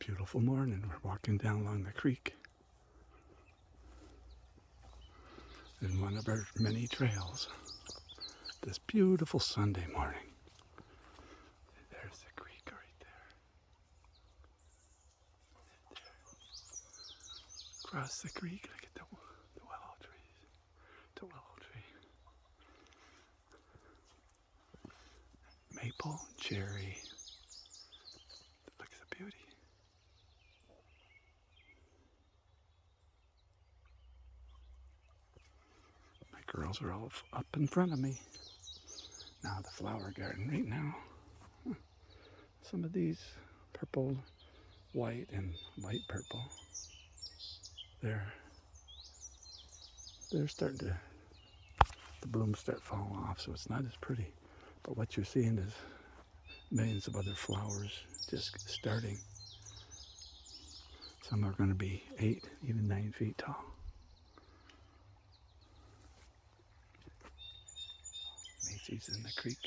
Beautiful morning. We're walking down along the creek in one of our many trails this beautiful Sunday morning. There's the creek right there. Across the creek, look at the willow trees. The willow tree. Maple, cherry. Look at the beauty. My girls are all up in front of me. Now the flower garden right now. Some of these purple, white, and light purple. They're starting to, the blooms start falling off, so it's not as pretty. But what you're seeing is millions of other flowers just starting. Some are going to be 8, even 9 feet tall. Macy's in the creek.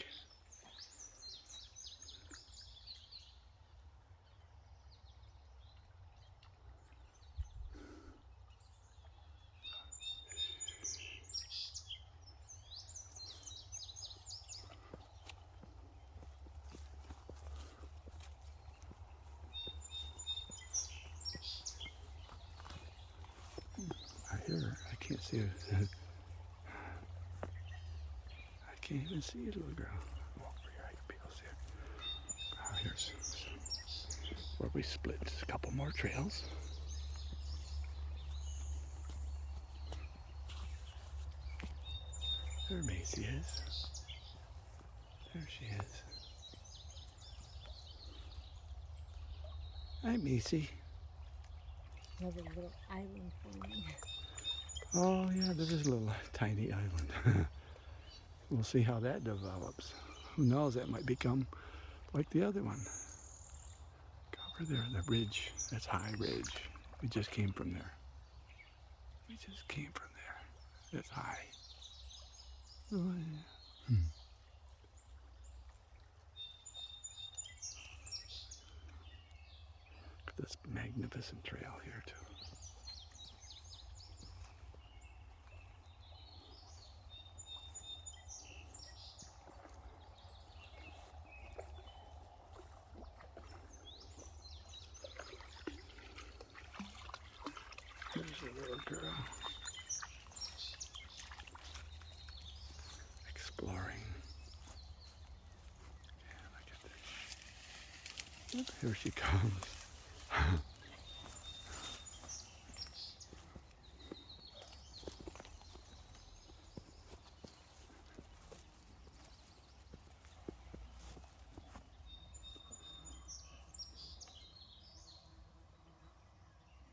I hear her. I can't see her. I can't even see you, little girl. Walk over here. I can be able to see her. Oh, here's where we split. Just a couple more trails. There Macy is. There she is. Hi, Macy. Another little island for me. Oh, yeah, there is a little tiny island. We'll see how that develops. Who knows, that might become like the other one. Over there, the ridge, that's High Ridge. We just came from there. We just came from there. That's high. Oh, yeah. Look at this magnificent trail here, too. There's a little girl exploring. Yeah, look at this. Here she comes.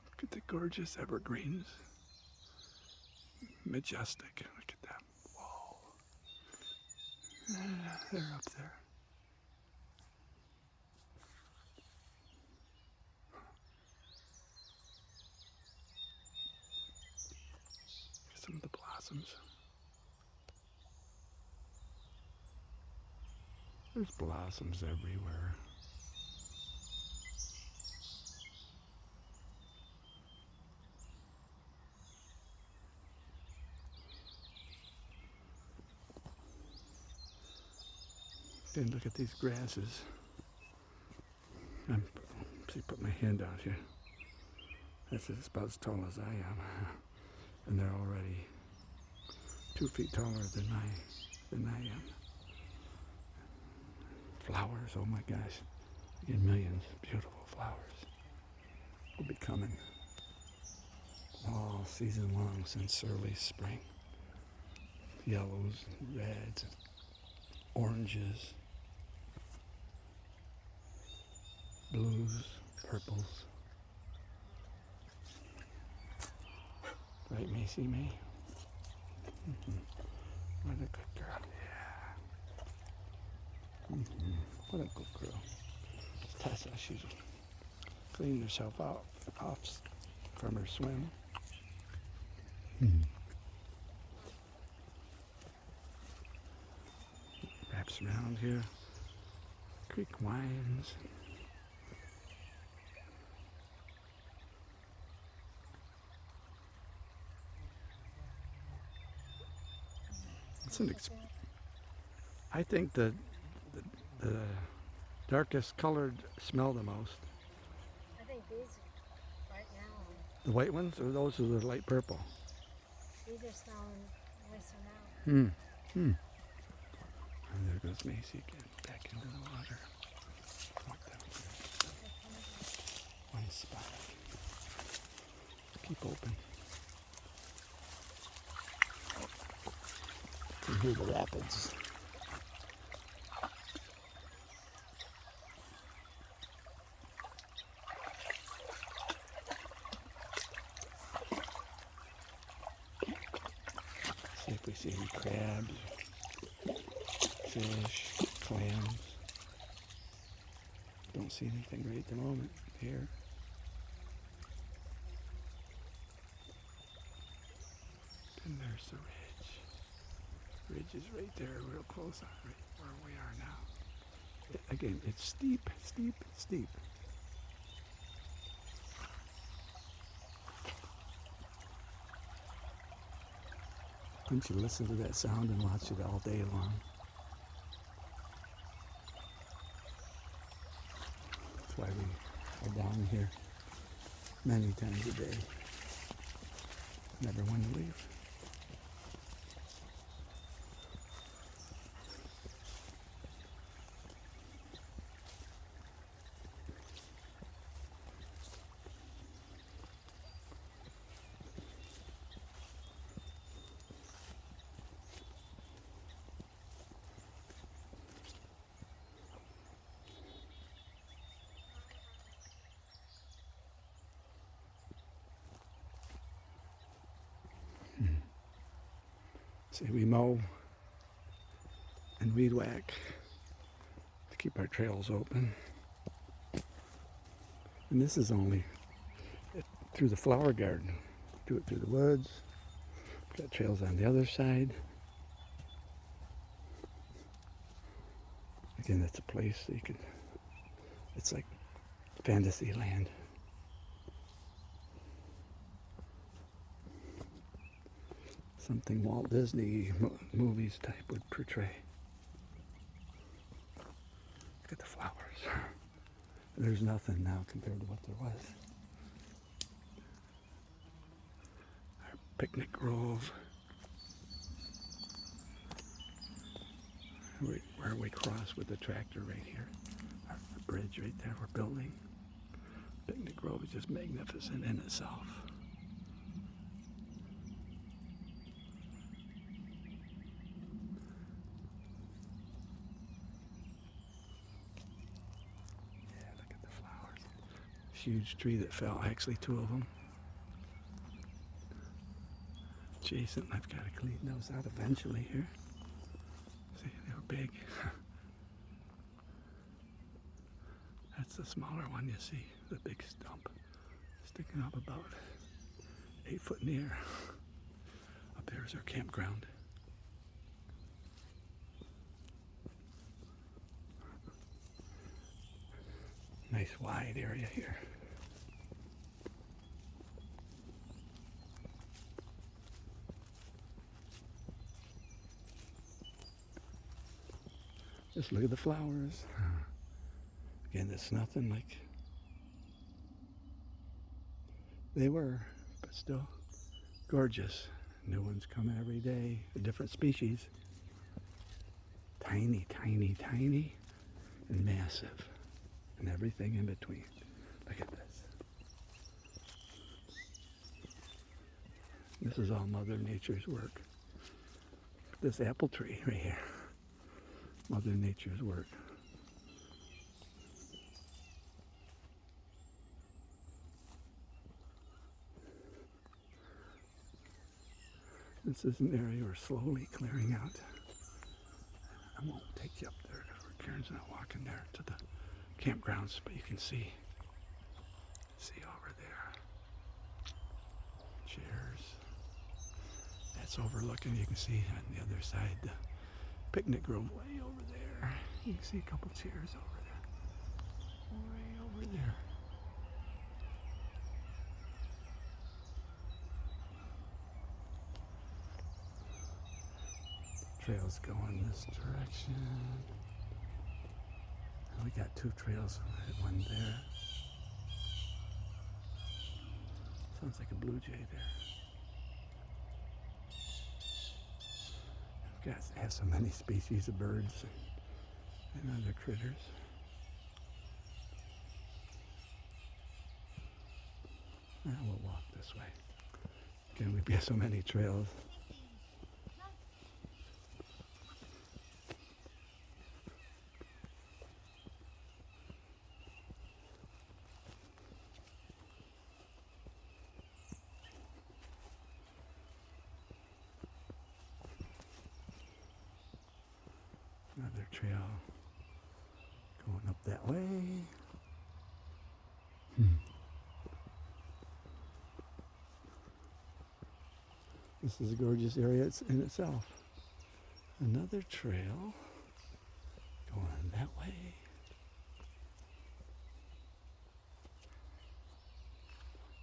Look at the gorgeous evergreens. Majestic. Look at that. Whoa. They're up there. Some of the blossoms. There's blossoms everywhere. Then look at these grasses. Put my hand out here. That's about as tall as I am. And they're already 2 feet taller than I am. Flowers, oh my gosh. In millions, beautiful flowers will be coming all season long since early spring. Yellows, reds, oranges, blues, purples. Right, Macy May? Mm-hmm. What a good girl. Yeah. Mm-hmm. What a good girl. Tessa, she's cleaned herself off from her swim. Mm-hmm. Wraps around here. Creek winds. It's an. I think the darkest colored smell the most. I think these right now, The white ones, or those are the light purple. these are smelling nicer now. Hmm. Hmm. And there goes Macy again, back into the water. Walk down here. One spot. Keep open. You can hear the rapids. See if we see any crabs, fish, clams. Don't see anything right at the moment here. And there's the ridge. Ridge is right there, real close on right where we are now. Again, it's steep, steep, steep. Couldn't you listen to that sound and watch it all day long? That's why we are down here many times a day. Never want to leave. See, we mow and weed whack to keep our trails open. And this is only through the flower garden. Do it through the woods. Got trails on the other side. Again, it's a place that you could, it's like fantasy land. Something Walt Disney movies type would portray. Look at the flowers. There's nothing now compared to what there was. Our picnic grove. Where we cross with the tractor right here. Our bridge right there we're building. Picnic grove is just magnificent in itself. Huge tree that fell, actually two of them. Jason, I've got to clean those out eventually here. See, they were big. That's the smaller one you see, the big stump sticking up about 8 foot in the air. Up there is our campground. Nice wide area here. Just look at the flowers. Again, it's nothing like they were, but still gorgeous. New ones coming every day, a different species. Tiny, tiny, tiny, and massive, and everything in between. Look at this. This is all Mother Nature's work. This apple tree right here. Mother Nature's work. This is an area we're slowly clearing out. I won't take you up there because Karen's not walking there to the campgrounds, but you can see over there. Chairs. That's overlooking. You can see on the other side the picnic grove way over there. You can see a couple chairs over there. Way over there. trails go in this direction. And we got two trails, one there. Sounds like a blue jay there. We have so many species of birds and other critters. Now we'll walk this way. Again, we've got so many trails. Another trail going up that way. This is a gorgeous area in itself. Another trail going that way.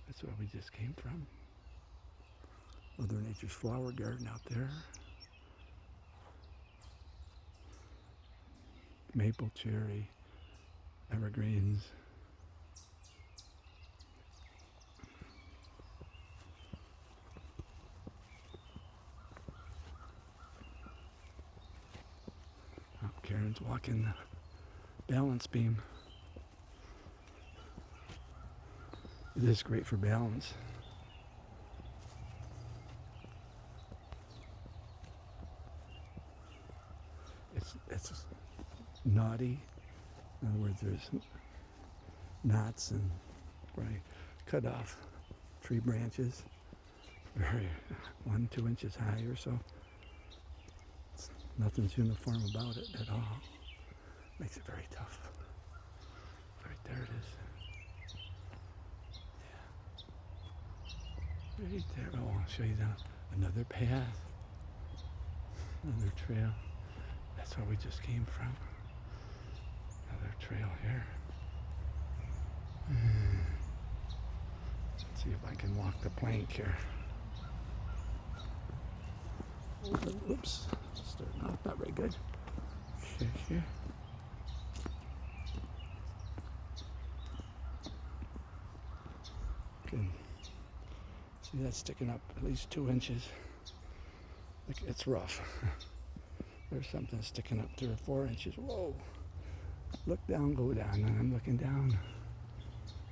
That's where we just came from. Mother Nature's flower garden out there. Maple, cherry, evergreens. Oh, Karen's walking the balance beam. It is great for balance. It's knotty. In other words, there's knots and where I cut off tree branches, very 1-2 inches high or so. Nothing's uniform about it at all. Makes it very tough. Right there it is. Yeah. Right there. Oh, I'll show you now another path, another trail. That's where we just came from. Another trail here. Let's see if I can walk the plank here. Oops, starting off not very good. Here. Good. See, that's sticking up at least 2 inches. Look, it's rough. There's something sticking up 3 or 4 inches. Whoa! Look down, go down, and I'm looking down.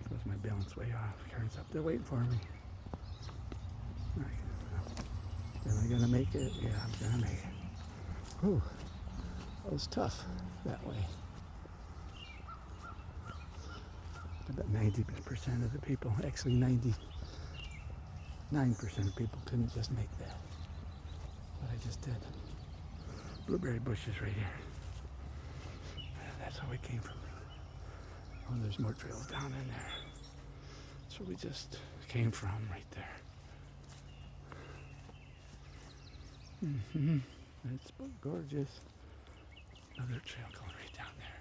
Throws my balance way off. Karen's up there waiting for me. Am I gonna make it? Yeah, I'm gonna make it. Whew. That was tough that way. I bet 90% of the people, actually 99% of people couldn't just make that. But I just did. Blueberry bushes right here. That's how we came from. Oh, there's more trails down in there. That's where we just came from, right there. It's gorgeous. Another trail going right down there.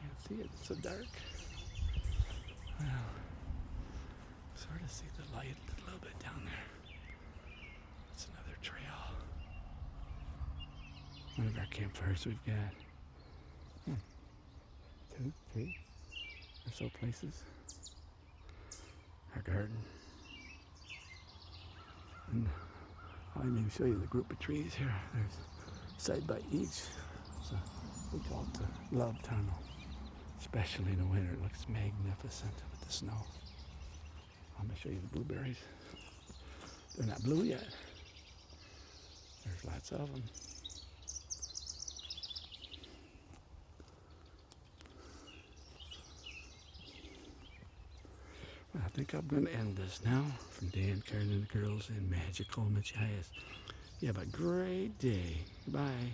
Can't see it, it's so dark. Well, sort of see the light a little bit down there. It's another trail. One of our campfires we've got 2, 3 or so places. Our garden. And I'll even show you the group of trees here. There's side by each. So we call it the love tunnel. Especially in the winter, it looks magnificent with the snow. I'm going to show you the blueberries. They're not blue yet. There's lots of them. Well, I think I'm going to end this now. From Dan, Karen, and the girls in Magical Machias. You have a great day. Bye.